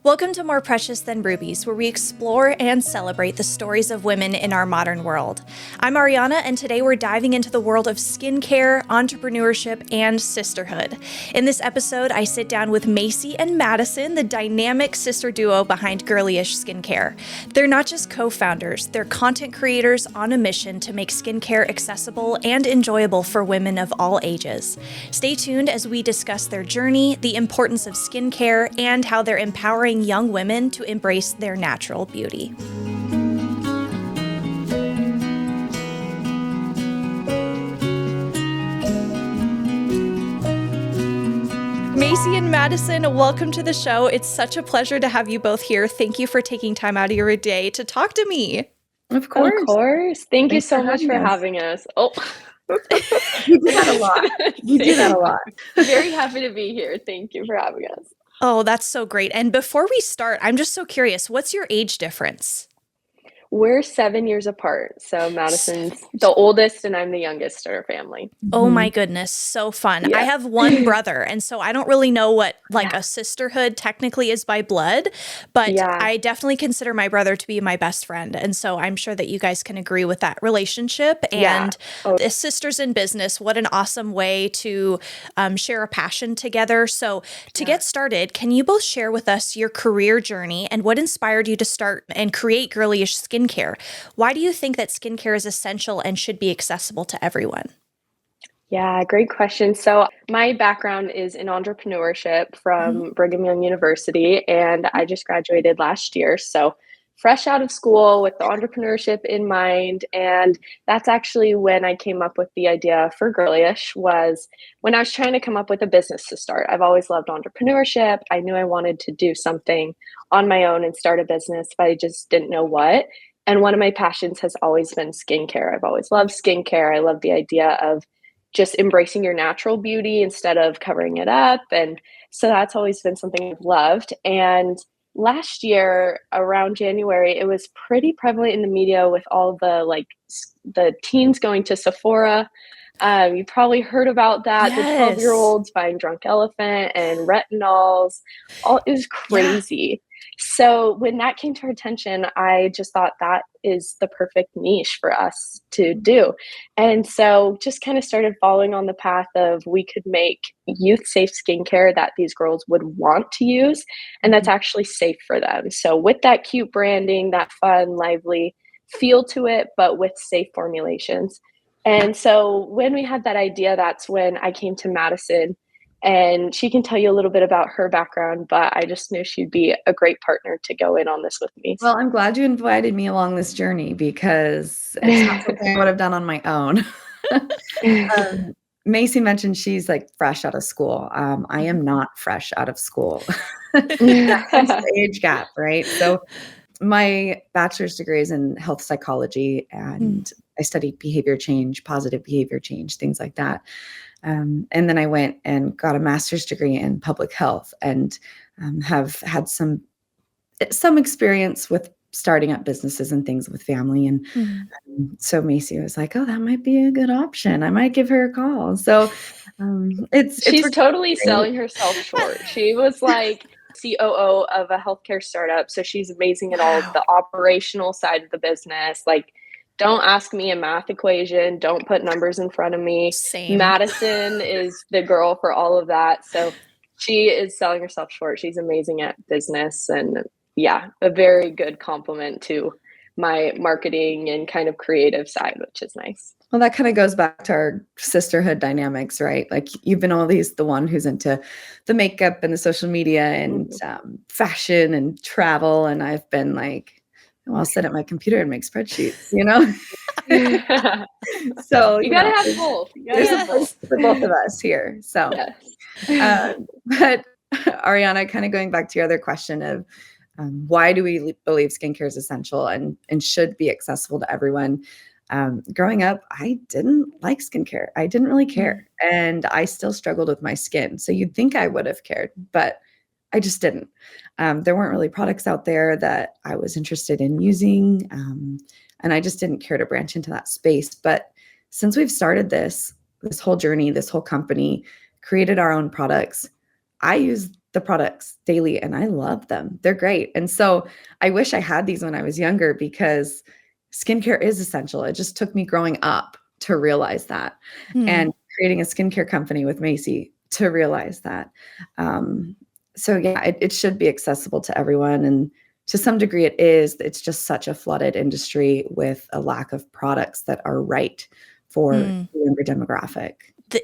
Welcome to More Precious Than Rubies, where we explore and celebrate the stories of women in our modern world. I'm Ariana, and today we're diving into the world of skincare, entrepreneurship, and sisterhood. In this episode, I sit down with Macy and Madison, the dynamic sister duo behind Girlyish Skincare. They're not just co-founders, they're content creators on a mission to make skincare accessible and enjoyable for women of all ages. Stay tuned as we discuss their journey, the importance of skincare, and how they're empowering young women to embrace their natural beauty. Macy and Madison, welcome to the show. It's such a pleasure to have you both here. Thank you for taking time out of your day to talk to me. Of course. Of course. Thank you Thanks so for much having for us. having us. Oh, We do that a lot. We do that a lot. Very happy to be here. Thank you for having us. Oh, that's so great. And before we start, I'm just so curious, what's your age difference? We're 7 years apart. So Madison's the oldest and I'm the youngest in our family. Oh my goodness, so fun. Yeah. I have one brother, and so I don't really know what a sisterhood technically is by blood, but Yeah. I definitely consider my brother to be my best friend. And so I'm sure that you guys can agree with that relationship. And the Sisters in Business, what an awesome way to share a passion together. So to get started, can you both share with us your career journey and what inspired you to start and create Girlish Skincare? Why do you think that skincare is essential and should be accessible to everyone? Yeah, great question. So my background is in entrepreneurship from Brigham Young University, and I just graduated last year. So fresh out of school with the entrepreneurship in mind. And that's actually when I came up with the idea for Girlish, was when I was trying to come up with a business to start. I've always loved entrepreneurship. I knew I wanted to do something on my own and start a business, but I just didn't know what. And one of my passions has always been skincare. I've always loved skincare. I love the idea of just embracing your natural beauty instead of covering it up. And so that's always been something I've loved. And last year around January, it was pretty prevalent in the media with all the teens going to Sephora. You probably heard about that. Yes. The 12-year-olds buying Drunk Elephant and retinols. It was crazy. So when that came to our attention, I just thought that is the perfect niche for us to do. And so just kind of started following on the path of we could make youth safe skincare that these girls would want to use and that's actually safe for them. So with that cute branding, that fun, lively feel to it, but with safe formulations. And so when we had that idea, that's when I came to Madison. And she can tell you a little bit about her background, but I just knew she'd be a great partner to go in on this with me. Well, I'm glad you invited me along this journey because it's not something I would have done on my own. Macy mentioned she's like fresh out of school. I am not fresh out of school. That's the age gap, right? So my bachelor's degree is in health psychology and I studied behavior change, positive behavior change, things like that. And then I went and got a master's degree in public health and have had some experience with starting up businesses and things with family. And so Macy was like, oh, that might be a good option. I might give her a call. So she's totally selling herself short. She was like COO of a healthcare startup. So she's amazing at all the operational side of the business. Like, don't ask me a math equation. Don't put numbers in front of me. Same. Madison is the girl for all of that. So she is selling herself short. She's amazing at business and a very good compliment to my marketing and kind of creative side, which is nice. Well, that kind of goes back to our sisterhood dynamics, right? Like you've been always the one who's into the makeup and the social media and fashion and travel. And I've been like, well, I'll sit at my computer and make spreadsheets, you know? So you gotta have both. There's a place for both of us here. So, but Ariana, kind of going back to your other question of why do we believe skincare is essential and should be accessible to everyone? Growing up, I didn't like skincare. I didn't really care. And I still struggled with my skin. So you'd think I would have cared, but I just didn't. There weren't really products out there that I was interested in using. And I just didn't care to branch into that space. But since we've started this whole journey, this whole company, created our own products, I use the products daily and I love them. They're great. And so I wish I had these when I was younger because skincare is essential. It just took me growing up to realize that and creating a skincare company with Macy to realize that. So yeah, it should be accessible to everyone. And to some degree it is. It's just such a flooded industry with a lack of products that are right for the younger demographic.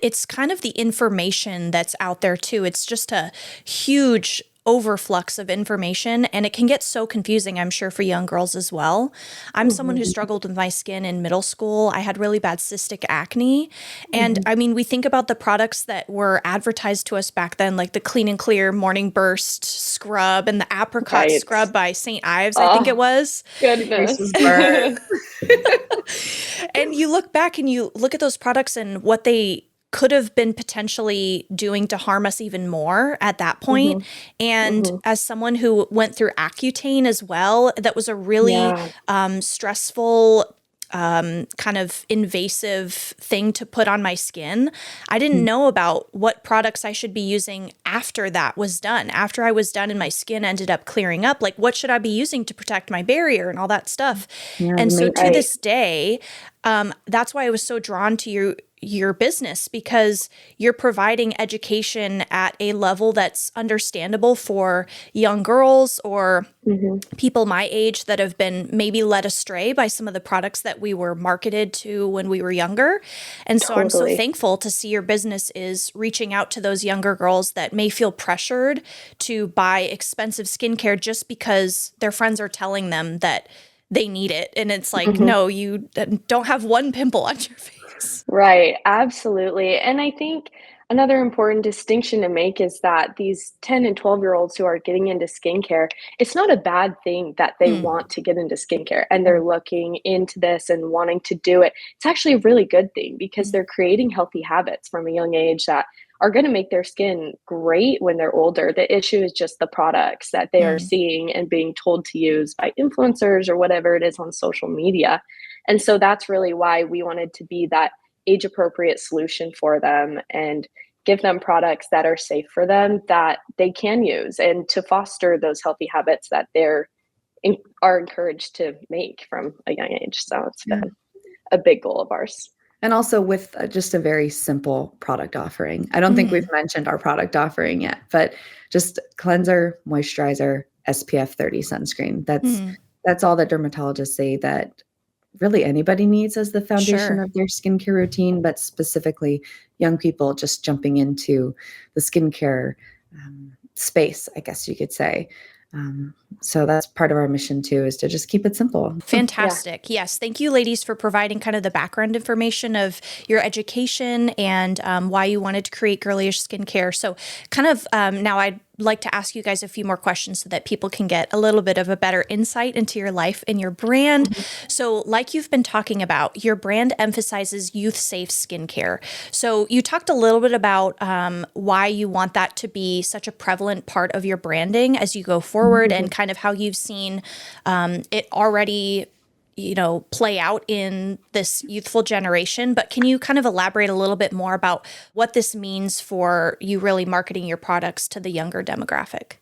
It's kind of the information that's out there too. It's just a huge overflux of information and it can get so confusing, I'm sure, for young girls as well. I'm someone who struggled with my skin in middle school. I had really bad cystic acne. And I mean, we think about the products that were advertised to us back then, like the Clean and Clear Morning Burst scrub and the apricot scrub by St. Ives, I think it was. Goodness. And you look back and you look at those products and what they could have been potentially doing to harm us even more at that point. And as someone who went through Accutane as well, that was a really stressful, kind of invasive thing to put on my skin. I didn't know about what products I should be using after that was done. After I was done and my skin ended up clearing up, like what should I be using to protect my barrier and all that stuff. And so to this day, that's why I was so drawn to your business, because you're providing education at a level that's understandable for young girls or people my age that have been maybe led astray by some of the products that we were marketed to when we were younger. And so I'm so thankful to see your business is reaching out to those younger girls that may feel pressured to buy expensive skincare just because their friends are telling them that they need it. And it's like, no, you don't have one pimple on your face. Right, absolutely. And I think another important distinction to make is that these 10 and 12-year-olds who are getting into skincare, it's not a bad thing that they want to get into skincare and they're looking into this and wanting to do it. It's actually a really good thing because they're creating healthy habits from a young age that are going to make their skin great when they're older. The issue is just the products that they are seeing and being told to use by influencers or whatever it is on social media. And so that's really why we wanted to be that age appropriate solution for them and give them products that are safe for them that they can use and to foster those healthy habits that are encouraged to make from a young age. So it's been a big goal of ours. And also with just a very simple product offering. I don't think we've mentioned our product offering yet, but just cleanser, moisturizer, SPF 30 sunscreen. That's all that dermatologists say that really anybody needs as the foundation of their skincare routine, but specifically young people just jumping into the skincare space, I guess you could say. So that's part of our mission too, is to just keep it simple. Fantastic. Yes. Thank you, ladies, for providing kind of the background information of your education and why you wanted to create Girlish Skincare. So kind of now I'd like to ask you guys a few more questions so that people can get a little bit of a better insight into your life and your brand. So like you've been talking about, your brand emphasizes youth-safe skincare. So you talked a little bit about why you want that to be such a prevalent part of your branding as you go forward and kind of how you've seen it already play out in this youthful generation. But can you kind of elaborate a little bit more about what this means for you really marketing your products to the younger demographic?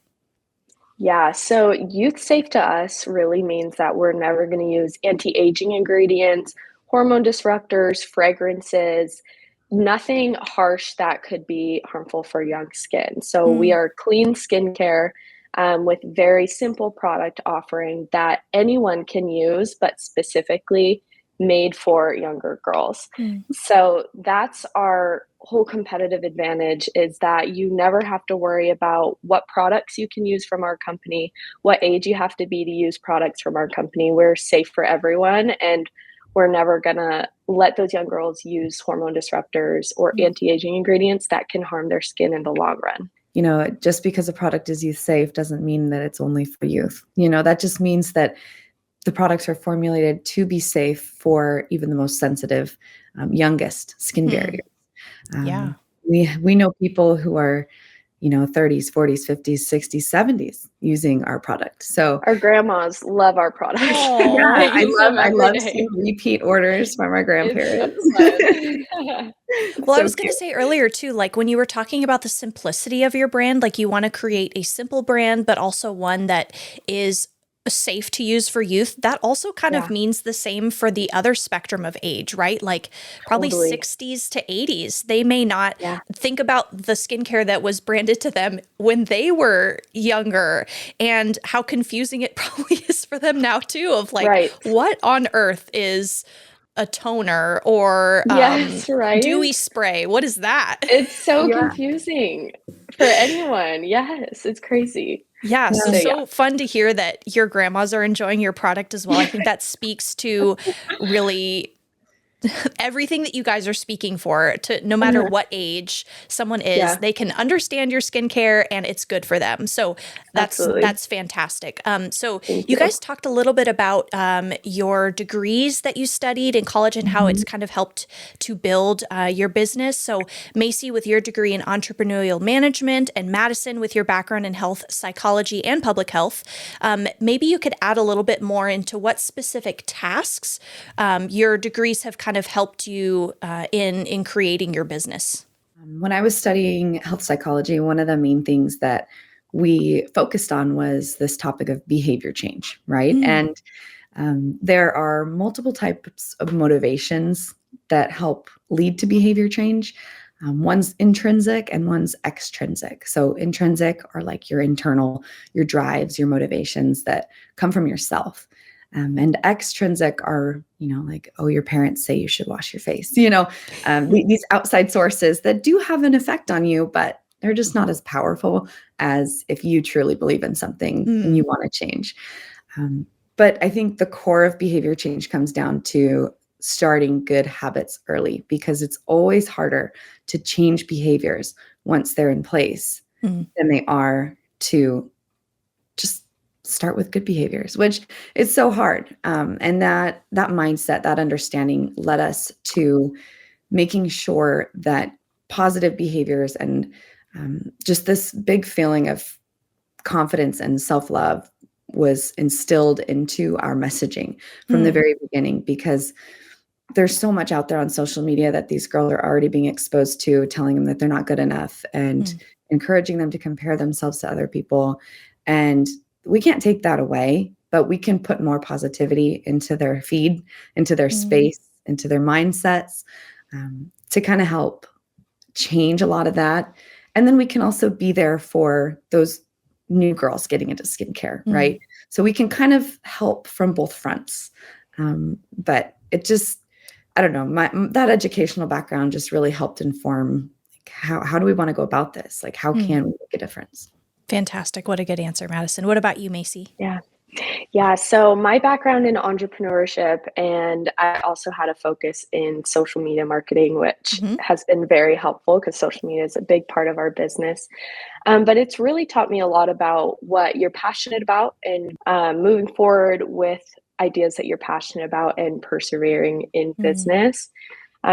Yeah, so youth safe to us really means that we're never going to use anti-aging ingredients, hormone disruptors, fragrances, nothing harsh that could be harmful for young skin. So we are clean skincare with very simple product offering that anyone can use, but specifically made for younger girls. So that's our whole competitive advantage, is that you never have to worry about what products you can use from our company, what age you have to be to use products from our company. We're safe for everyone, and we're never gonna let those young girls use hormone disruptors or anti-aging ingredients that can harm their skin in the long run. Just because a product is youth safe doesn't mean that it's only for youth. That just means that the products are formulated to be safe for even the most sensitive, youngest skin barriers. We know people who are, 30s, 40s, 50s, 60s, 70s using our product. So our grandmas love our products. yeah, They use them I every love day. seeing repeat orders from our It's so grandparents. fun. Well, I So was going cute. to say earlier too, like when you were talking about the simplicity of your brand, like you want to create a simple brand, but also one that is safe to use for youth. That also kind of Yeah, means the same for the other spectrum of age, right? Like probably totally. 60s to 80s. They may not Yeah, think about the skincare that was branded to them when they were younger and how confusing it probably is for them now too, of like, right. what on earth is a toner or Yes, right. dewy spray? What is that? It's so Yeah. confusing for anyone. Yes, it's crazy. Yeah, so So yeah, so fun to hear that your grandmas are enjoying your product as well. I think that speaks to really everything that you guys are speaking for, to no matter uh-huh. what age someone is, Yeah, they can understand your skincare and it's good for them. So absolutely. that's fantastic. So Thank you you. guys talked a little bit about your degrees that you studied in college and how Mhm. it's kind of helped to build your business. So Macy, with your degree in entrepreneurial management, and Madison, with your background in health psychology and public health, maybe you could add a little bit more into what specific tasks your degrees have kind of helped you in creating your business. When I was studying health psychology, one of the main things that we focused on was this topic of behavior change, right? Mm, And there are multiple types of motivations that help lead to behavior change. One's intrinsic and one's extrinsic. So, intrinsic are like your internal, your drives, your motivations that come from yourself. And extrinsic are, like, oh, your parents say you should wash your face, these outside sources that do have an effect on you, but they're just not as powerful as if you truly believe in something and you mm, want to change. Um, but I think the core of behavior change comes down to starting good habits early, because it's always harder to change behaviors once they're in place mm, than they are to just start with good behaviors, which is so hard. And that mindset, that understanding led us to making sure that positive behaviors and just this big feeling of confidence and self-love was instilled into our messaging from the mm, very beginning, because there's so much out there on social media that these girls are already being exposed to, telling them that they're not good enough and mm, encouraging them to compare themselves to other people. And we can't take that away, but we can put more positivity into their feed, into their mm, space, into their mindsets, to kind of help change a lot of that. And then we can also be there for those new girls getting into skincare, mm. right? So we can kind of help from both fronts. But it just, I don't know, that educational background just really helped inform, like, how do we want to go about this? Like, how Mm. can we make a difference? Fantastic. What a good answer, Madison. What about you, Macy? Yeah. Yeah, so my background in entrepreneurship, and I also had a focus in social media marketing, which Hmm. has been very helpful because social media is a big part of our business. But it's really taught me a lot about what you're passionate about and moving forward with ideas that you're passionate about and persevering in Mm, business.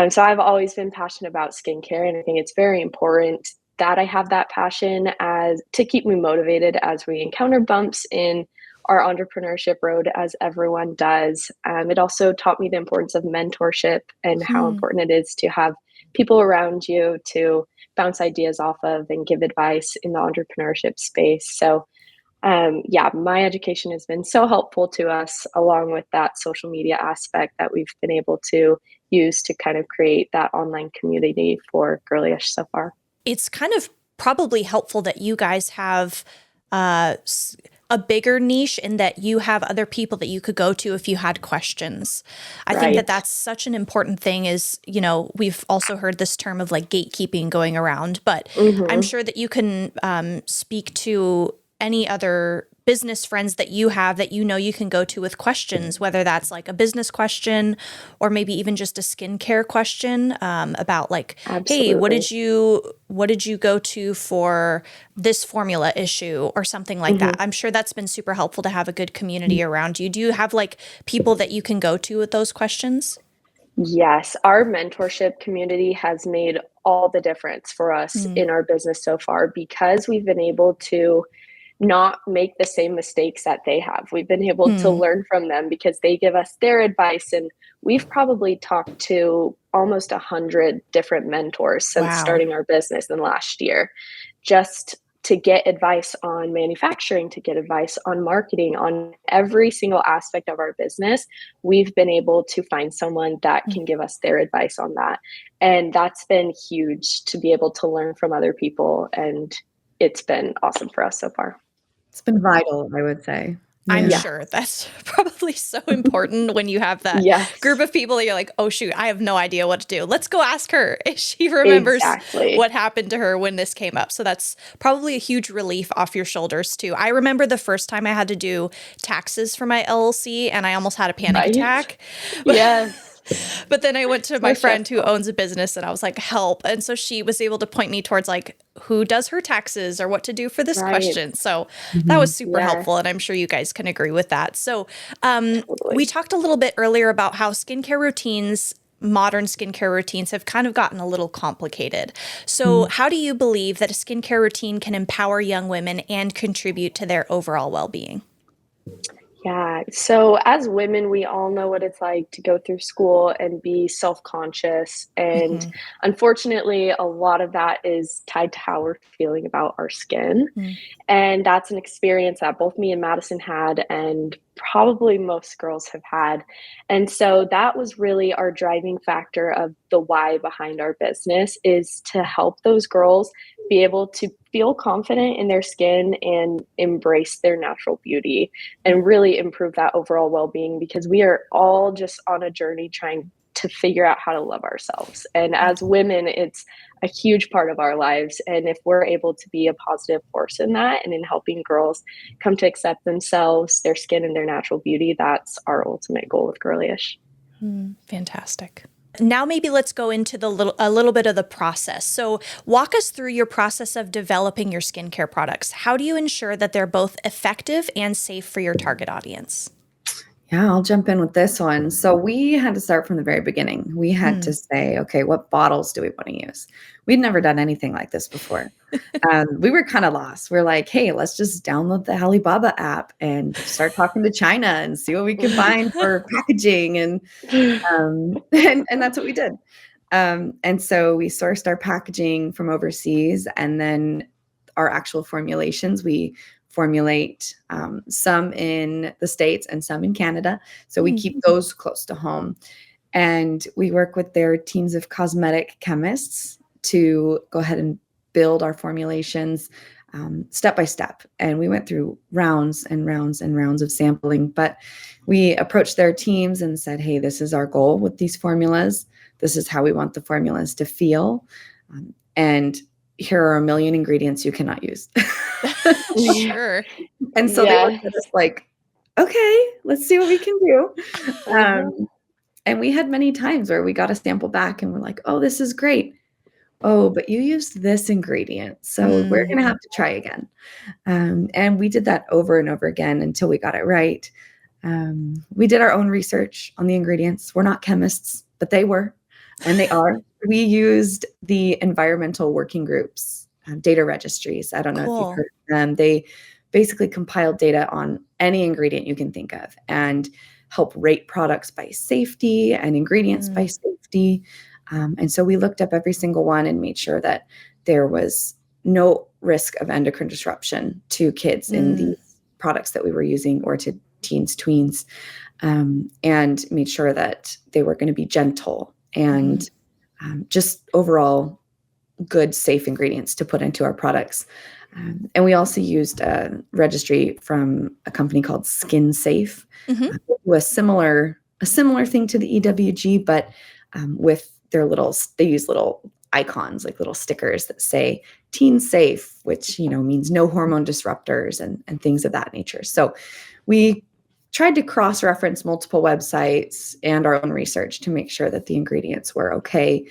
So I've always been passionate about skincare, and I think it's very important that I have that passion as to keep me motivated as we encounter bumps in our entrepreneurship road, as everyone does. It also taught me the importance of mentorship and how hmm. important it is to have people around you to bounce ideas off of and give advice in the entrepreneurship space. So yeah, my education has been so helpful to us, along with that social media aspect that we've been able to use to kind of create that online community for Girlyish so far. It's kind of probably helpful that you guys have uh, a bigger niche in that you have other people that you could go to if you had questions. I think that Right. that's such an important thing is, we've also heard this term of like gatekeeping going around, but I'm Hmm. sure that you can speak to any other business friends that you have that you can go to with questions, whether that's like a business question or maybe even just a skincare question about like, hey, Absolutely. what did you go to for this formula issue or something like that. Hmm. I'm sure that's been super helpful to have a good community around you. Do you have like people that you can go to with those questions? Yes, our mentorship community has made all the difference for us in our business so far because we've been able to not make the same mistakes that they have. We've been able to learn from them because they give us their advice. And we've probably talked to almost 100 different mentors since starting our business in last year, just to get advice on manufacturing, to get advice on marketing, on every single aspect of our business. We've been able to find someone that can give us their advice on that. And that's been huge to be able to learn from other people. And it's been awesome for us so far. It's been vital, I would say. I'm sure that's probably so important when you have that group of people that you're like, oh, shoot, I have no idea what to do. Let's go ask her if she remembers what happened to her when this came up. So that's probably a huge relief off your shoulders, too. I remember the first time I had to do taxes for my LLC and I almost had a panic attack. But then I went to my friend who owns a business and I was like, help. And so she was able to point me towards like who does her taxes or what to do for this question. So that was super helpful. And I'm sure you guys can agree with that. So we talked a little bit earlier about how modern skincare routines have kind of gotten a little complicated. So how do you believe that a skincare routine can empower young women and contribute to their overall well-being? Yeah. So as women, we all know what it's like to go through school and be self-conscious. And unfortunately, a lot of that is tied to how we're feeling about our skin. And that's an experience that both me and Madison had, and probably most girls have had. And so that was really our driving factor of the why behind our business, is to help those girls be able to feel confident in their skin and embrace their natural beauty and really improve that overall well-being, because we are all just on a journey trying to figure out how to love ourselves. And as women, it's a huge part of our lives. And if we're able to be a positive force in that and in helping girls come to accept themselves, their skin, and their natural beauty, that's our ultimate goal with Girlish. Fantastic. Now maybe let's go into a little bit of the process. So walk us through your process of developing your skincare products. How do you ensure that they're both effective and safe for your target audience? Yeah, I'll jump in with this one. So we had to start from the very beginning. We had to say, okay, what bottles do we want to use? We'd never done anything like this before. We were kind of lost. We're like, hey, let's just download the Alibaba app and start talking to China and see what we can find for packaging. And that's what we did. And so we sourced our packaging from overseas, and then our actual formulations, we formulate some in the States and some in Canada. So we keep those close to home. And we work with their teams of cosmetic chemists to go ahead and build our formulations step by step. And we went through rounds and rounds and rounds of sampling. But we approached their teams and said, hey, this is our goal with these formulas. This is how we want the formulas to feel. And here are a million ingredients you cannot use. Sure. And so they looked at us like, okay, let's see what we can do. And we had many times where we got a sample back and we're like, oh, this is great. Oh, but you used this ingredient, so we're going to have to try again. And we did that over and over again until we got it right. We did our own research on the ingredients. We're not chemists, but they were, and they are. We used the environmental working groups, data registries. I don't know if you've heard of them. They basically compile data on any ingredient you can think of and help rate products by safety and ingredients by safety. And so we looked up every single one and made sure that there was no risk of endocrine disruption to kids in the products that we were using, or to teens, tweens, and made sure that they were going to be gentle and just overall good, safe ingredients to put into our products. And we also used a registry from a company called Skin Safe, a similar thing to the EWG, but with their they use little icons, like little stickers that say teen safe, which, means no hormone disruptors and things of that nature. So we tried to cross-reference multiple websites and our own research to make sure that the ingredients were okay.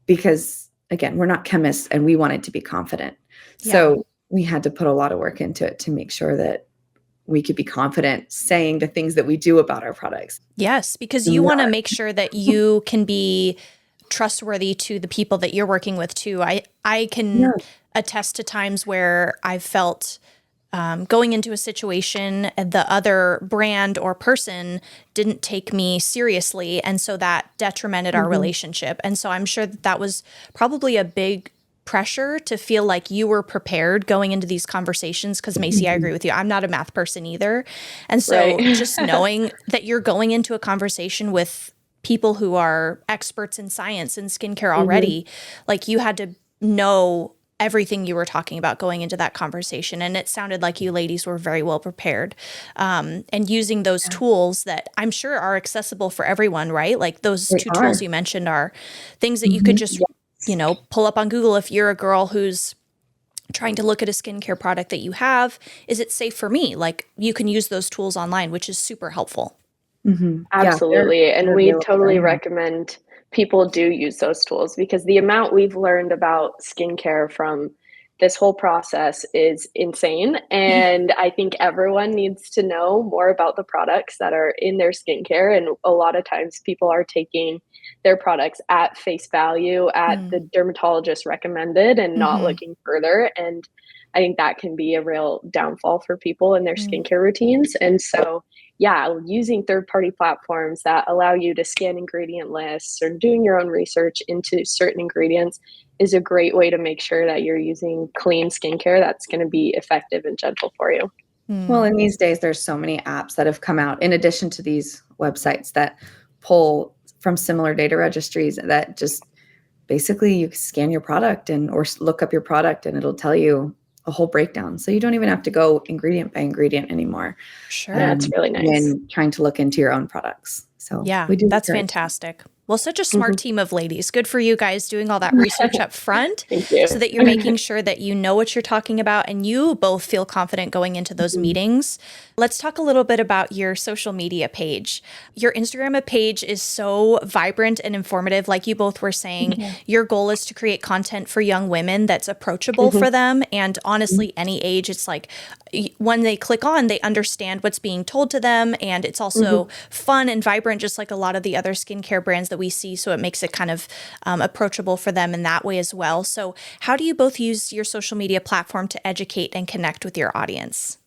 Because again, we're not chemists and we wanted to be confident. So we had to put a lot of work into it to make sure that we could be confident saying the things that we do about our products. Yes, because you want to make sure that you can be trustworthy to the people that you're working with too. I can attest to times where I've felt going into a situation, the other brand or person didn't take me seriously. And so that detrimented our relationship. And so I'm sure that was probably a big pressure to feel like you were prepared going into these conversations. Because Macy, I agree with you. I'm not a math person either. And so just knowing that you're going into a conversation with people who are experts in science and skincare already, like you had to know everything you were talking about going into that conversation. And it sounded like you ladies were very well prepared, and using those tools that I'm sure are accessible for everyone, right? Like those two tools you mentioned are things that you could just, pull up on Google. If you're a girl who's trying to look at a skincare product that you have, is it safe for me? Like you can use those tools online, which is super helpful. Absolutely. And we totally recommend people do use those tools, because the amount we've learned about skincare from this whole process is insane. And I think everyone needs to know more about the products that are in their skincare. And a lot of times people are taking their products at face value, at the dermatologist recommended, and not looking further. And I think that can be a real downfall for people in their skincare routines. And so using third-party platforms that allow you to scan ingredient lists or doing your own research into certain ingredients is a great way to make sure that you're using clean skincare that's going to be effective and gentle for you. Well, in these days, there's so many apps that have come out in addition to these websites that pull from similar data registries that just basically you scan your product or look up your product and it'll tell you a whole breakdown. So you don't even have to go ingredient by ingredient anymore. Sure. That's really nice. When trying to look into your own products. So that's fantastic. Well, such a smart team of ladies. Good for you guys doing all that research up front. Thank you. So that you're making sure that you know what you're talking about and you both feel confident going into those meetings. Let's talk a little bit about your social media page. Your Instagram page is so vibrant and informative. Like you both were saying, your goal is to create content for young women that's approachable for them. And honestly, any age, it's like when they click on, they understand what's being told to them. And it's also fun and vibrant, just like a lot of the other skincare brands that we see. So it makes it kind of approachable for them in that way as well. So how do you both use your social media platform to educate and connect with your audience?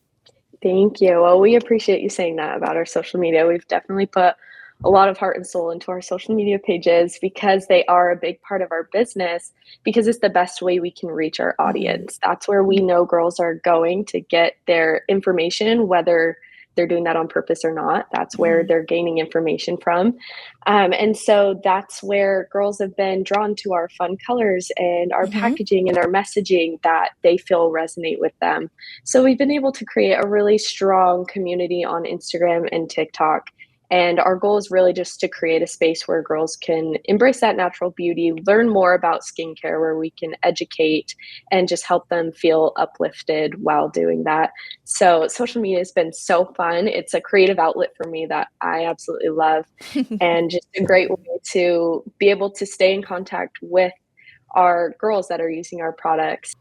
Thank you. Well, we appreciate you saying that about our social media. We've definitely put a lot of heart and soul into our social media pages because they are a big part of our business, because it's the best way we can reach our audience. That's where we know girls are going to get their information, whether they're doing that on purpose or not. That's where they're gaining information from. And so that's where girls have been drawn to our fun colors and our packaging and our messaging that they feel resonate with them. So we've been able to create a really strong community on Instagram and TikTok. And our goal is really just to create a space where girls can embrace that natural beauty, learn more about skincare, where we can educate and just help them feel uplifted while doing that. So social media has been so fun. It's a creative outlet for me that I absolutely love, and just a great way to be able to stay in contact with our girls that are using our products.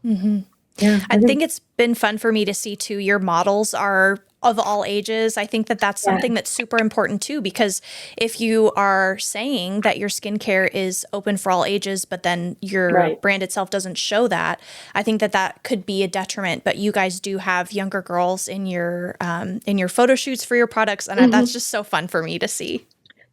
Yeah, I think it's been fun for me to see too. Your models are of all ages. I think that that's something that's super important too, because if you are saying that your skincare is open for all ages, but then your brand itself doesn't show that, I think that that could be a detriment. But you guys do have younger girls in your photo shoots for your products, and that's just so fun for me to see.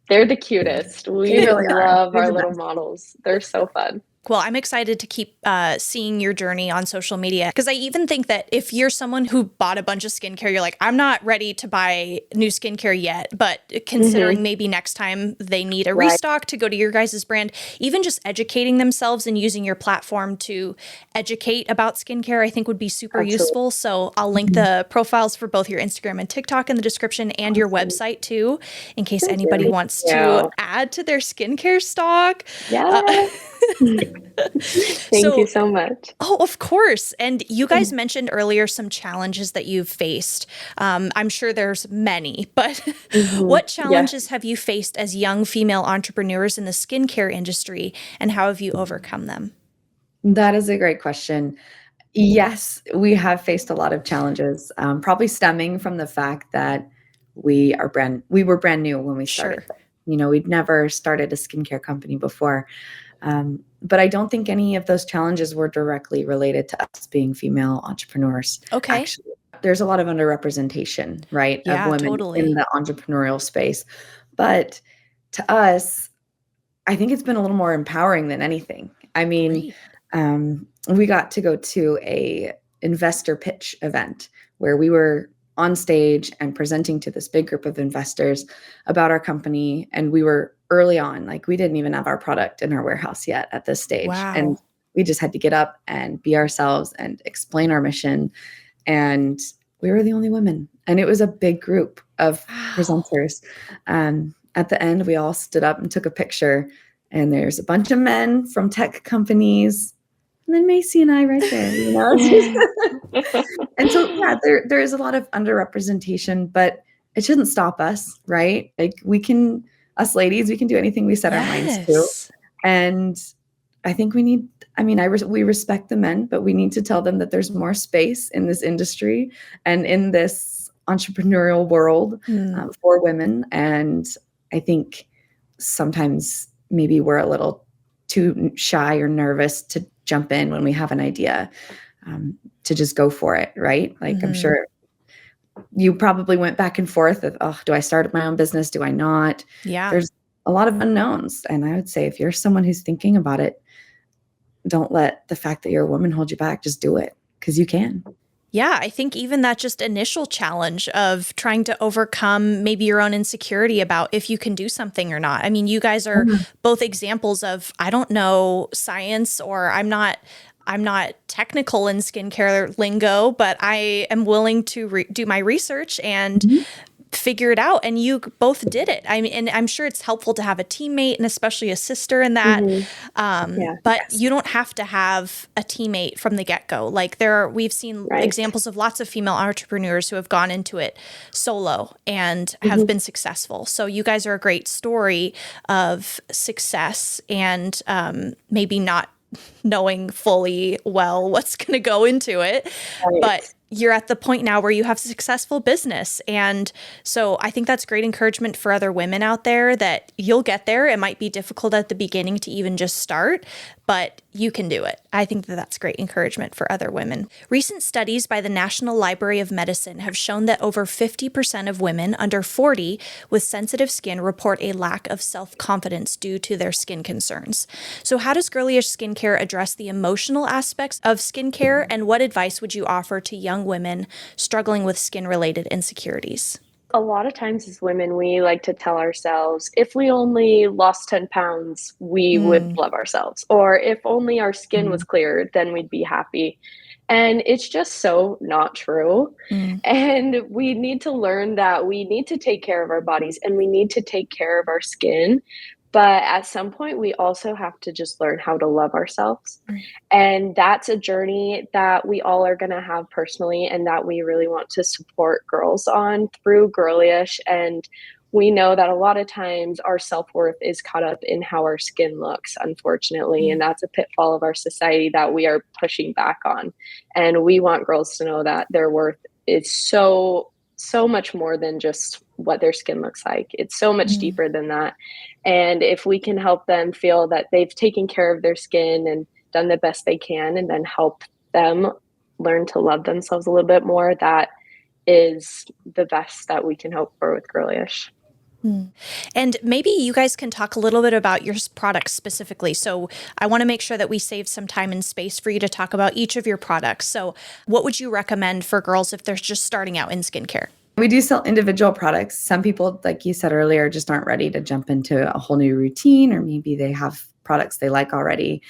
They're the cutest. We really love our little models. They're so fun. Well, I'm excited to keep seeing your journey on social media, because I even think that if you're someone who bought a bunch of skincare, you're like, I'm not ready to buy new skincare yet, but considering maybe next time they need a restock to go to your guys' brand, even just educating themselves and using your platform to educate about skincare, I think would be super useful. So I'll link the profiles for both your Instagram and TikTok in the description, and your website too, in case anybody wants to add to their skincare stock. Thank you so much. Oh, of course. And you guys mentioned earlier some challenges that you've faced. I'm sure there's many, but what challenges have you faced as young female entrepreneurs in the skincare industry, and how have you overcome them? That is a great question. Yes, we have faced a lot of challenges, probably stemming from the fact that we were brand new when we started. We'd never started a skincare company before. But I don't think any of those challenges were directly related to us being female entrepreneurs. Okay. Actually, there's a lot of underrepresentation, right, of Yeah, women in totally. the entrepreneurial space. But to us, I think it's been a little more empowering than anything. I mean, Great. we got to go to a investor pitch event where we were on stage and presenting to this big group of investors about our company. And we were early on, like we didn't even have our product in our warehouse yet at this stage. And Wow. we just had to get up and be ourselves and explain our mission. And we were the only women. And it was a big group of Wow. presenters. At the end, we all stood up and took a picture. And there's a bunch of men from tech companies. And then Macy and I right there, you know. And so, yeah, there is a lot of underrepresentation, but it shouldn't stop us, right? Like us ladies, we can do anything we set our minds to. Yes. And I think we respect the men, but we need to tell them that there's more space in this industry and in this entrepreneurial world for women. And I think sometimes maybe we're a little too shy or nervous to jump in when we have an idea, to just go for it, right? Like I'm sure you probably went back and forth of, oh, do I start my own business? Do I not? Yeah. There's a lot of unknowns. And I would say if you're someone who's thinking about it, don't let the fact that you're a woman hold you back. Just do it because you can. Yeah, I think even that just initial challenge of trying to overcome maybe your own insecurity about if you can do something or not. I mean, you guys are both examples of, I don't know science, or I'm not technical in skincare lingo, but I am willing to do my research and figure it out. And you both did it. I mean, and I'm sure it's helpful to have a teammate and especially a sister in that. But you don't have to have a teammate from the get-go. Like we've seen examples of lots of female entrepreneurs who have gone into it solo and have been successful. So you guys are a great story of success and maybe not knowing fully well what's going to go into it, but you're at the point now where you have a successful business. And so I think that's great encouragement for other women out there that you'll get there. It might be difficult at the beginning to even just start, but you can do it. I think that that's great encouragement for other women. Recent studies by the National Library of Medicine have shown that over 50% of women under 40 with sensitive skin report a lack of self-confidence due to their skin concerns. So how does Girlish Skincare address the emotional aspects of skincare, and what advice would you offer to young women struggling with skin-related insecurities? A lot of times as women, we like to tell ourselves, if we only lost 10 pounds, we would love ourselves. Or if only our skin was clear, then we'd be happy. And it's just so not true. And we need to learn that we need to take care of our bodies and we need to take care of our skin. But at some point, we also have to just learn how to love ourselves. And that's a journey that we all are going to have personally, and that we really want to support girls on through Girlish. And we know that a lot of times our self-worth is caught up in how our skin looks, unfortunately. And that's a pitfall of our society that we are pushing back on. And we want girls to know that their worth is so much more than just what their skin looks like. It's so much deeper than that. And if we can help them feel that they've taken care of their skin and done the best they can, and then help them learn to love themselves a little bit more, that is the best that we can hope for with Girlish. And maybe you guys can talk a little bit about your products specifically. So I want to make sure that we save some time and space for you to talk about each of your products. So what would you recommend for girls if they're just starting out in skincare? We do sell individual products. Some people, like you said earlier, just aren't ready to jump into a whole new routine, or maybe they have products they like already.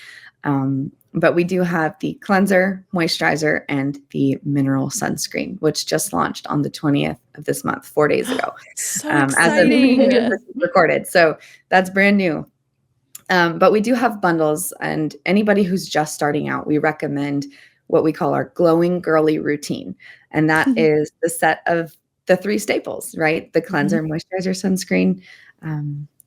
But we do have the cleanser, moisturizer, and the mineral sunscreen, which just launched on the 20th of this month, 4 days ago. So exciting. exciting. Recorded. So that's brand new. But we do have bundles, and anybody who's just starting out, we recommend what we call our glowing girly routine. And that is the set of the 3 staples, right? The cleanser, moisturizer, sunscreen,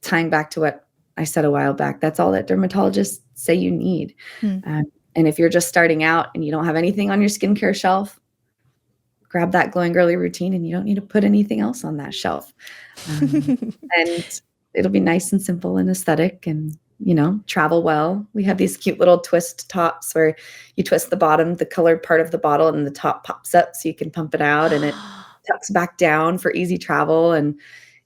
tying back to what I said a while back. That's all that dermatologists say you need. And if you're just starting out and you don't have anything on your skincare shelf, grab that glowing girly routine, and you don't need to put anything else on that shelf. And it'll be nice and simple and aesthetic, and travel well. We have these cute little twist tops where you twist the bottom, the colored part of the bottle, and the top pops up so you can pump it out and it tucks back down for easy travel. And,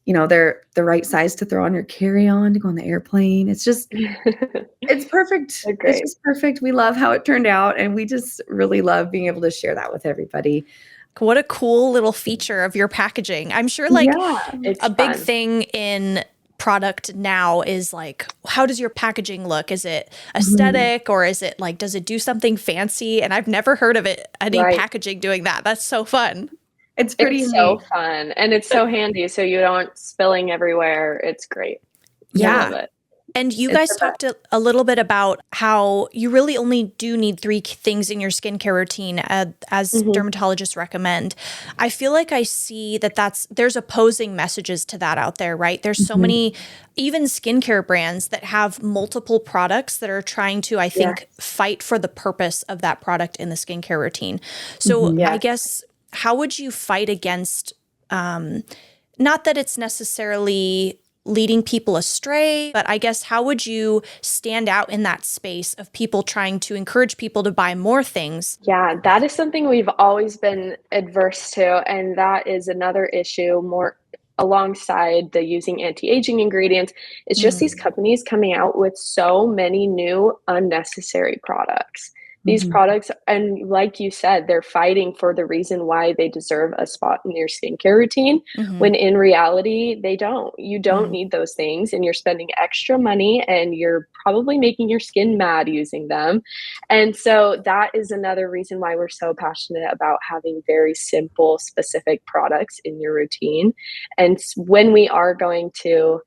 they're the right size to throw on your carry-on to go on the airplane. It's perfect. They're It's great. just perfect. We love how it turned out. And we just really love being able to share that with everybody. What a cool little feature of your packaging. I'm sure It's a big fun. thing in product now is like, how does your packaging look? Is it aesthetic or is it like, does it do something fancy? And I've never heard of any packaging doing that. That's so fun. It's pretty It's neat. so fun. And it's so handy. So you don't spilling everywhere. It's great. Yeah. I love it. And you guys talked a little bit about how you really only do need 3 things in your skincare routine as dermatologists recommend. I feel like I see there's opposing messages to that out there, right? There's so many, even skincare brands that have multiple products that are trying to, I think, fight for the purpose of that product in the skincare routine. So I guess, how would you fight against, not that it's necessarily leading people astray, but I guess how would you stand out in that space of people trying to encourage people to buy more things? Yeah, that is something we've always been adverse to. And that is another issue more alongside the using anti-aging ingredients. It's just these companies coming out with so many new unnecessary products. These products, and like you said, they're fighting for the reason why they deserve a spot in your skincare routine, when in reality, they don't. You don't need those things, and you're spending extra money, and you're probably making your skin mad using them. And so that is another reason why we're so passionate about having very simple, specific products in your routine. And when we are going to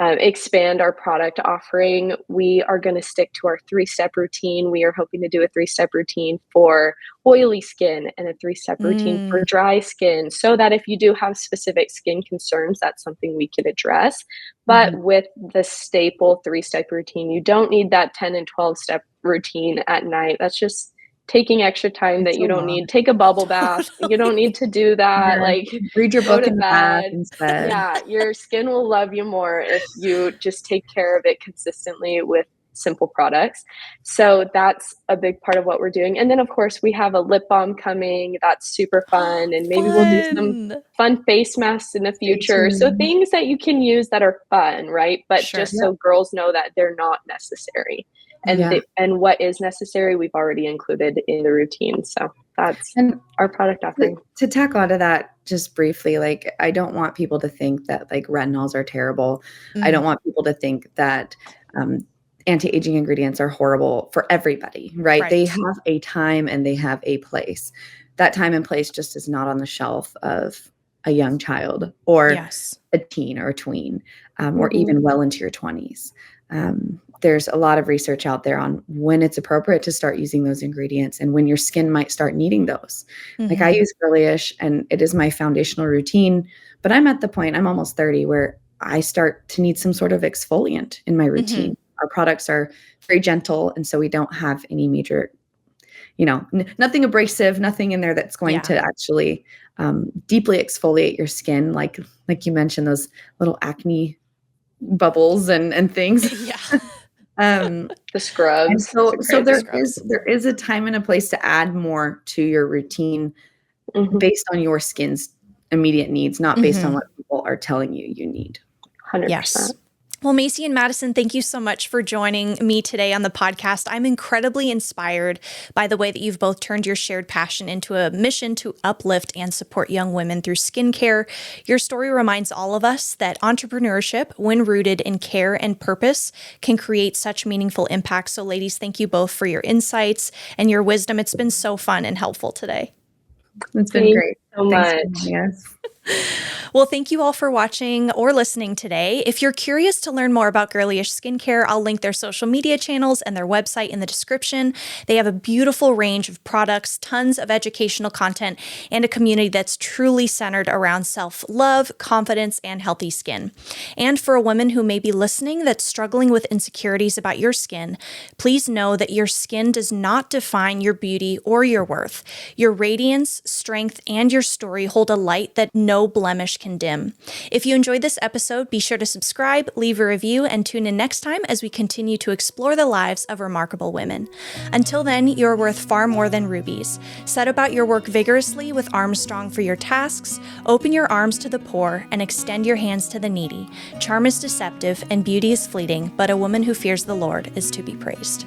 expand our product offering, we are going to stick to our 3-step routine. We are hoping to do a 3-step routine for oily skin and a 3-step routine for dry skin, so that if you do have specific skin concerns, that's something we can address. But with the staple 3-step routine, you don't need that 10 and 12-step routine at night. That's just taking extra time that you don't need. Take a bubble bath. You don't need to do that. Like, read your go book to in the bath bed. instead. Yeah, your skin will love you more if you just take care of it consistently with simple products. So that's a big part of what we're doing. And then, of course, we have a lip balm coming. That's super fun. And maybe we'll do some fun face masks in the future. So things that you can use that are fun, right? But just so girls know that they're not necessary. And and what is necessary, we've already included in the routine. So that's our product offering. To tack onto that just briefly, like, I don't want people to think that like retinols are terrible. I don't want people to think that anti-aging ingredients are horrible for everybody, right? They have a time and they have a place. That time and place just is not on the shelf of a young child or a teen or a tween, or even well into your 20s. There's a lot of research out there on when it's appropriate to start using those ingredients and when your skin might start needing those. Like, I use Girlish and it is my foundational routine, but I'm at the point, I'm almost 30, where I start to need some sort of exfoliant in my routine. Our products are very gentle, and so we don't have any major, nothing abrasive, nothing in there that's going to actually deeply exfoliate your skin. Like you mentioned, those little acne bubbles and things. The scrubs. So there is a time and a place to add more to your routine based on your skin's immediate needs, not based on what people are telling you need. 100%. Yes. Well, Macy and Madison, thank you so much for joining me today on the podcast. I'm incredibly inspired by the way that you've both turned your shared passion into a mission to uplift and support young women through skincare. Your story reminds all of us that entrepreneurship, when rooted in care and purpose, can create such meaningful impact. So ladies, thank you both for your insights and your wisdom. It's been so fun and helpful today. It's been great. So much. Yes. Well, thank you all for watching or listening today. If you're curious to learn more about Girlish Skincare, I'll link their social media channels and their website in the description. They have a beautiful range of products, tons of educational content, and a community that's truly centered around self-love, confidence, and healthy skin. And for a woman who may be listening that's struggling with insecurities about your skin, please know that your skin does not define your beauty or your worth. Your radiance, strength, and your story hold a light that no blemish which can dim. If you enjoyed this episode, be sure to subscribe, leave a review, and tune in next time as we continue to explore the lives of remarkable women. Until then, you're worth far more than rubies. Set about your work vigorously with arms strong for your tasks, open your arms to the poor, and extend your hands to the needy. Charm is deceptive and beauty is fleeting, but a woman who fears the Lord is to be praised.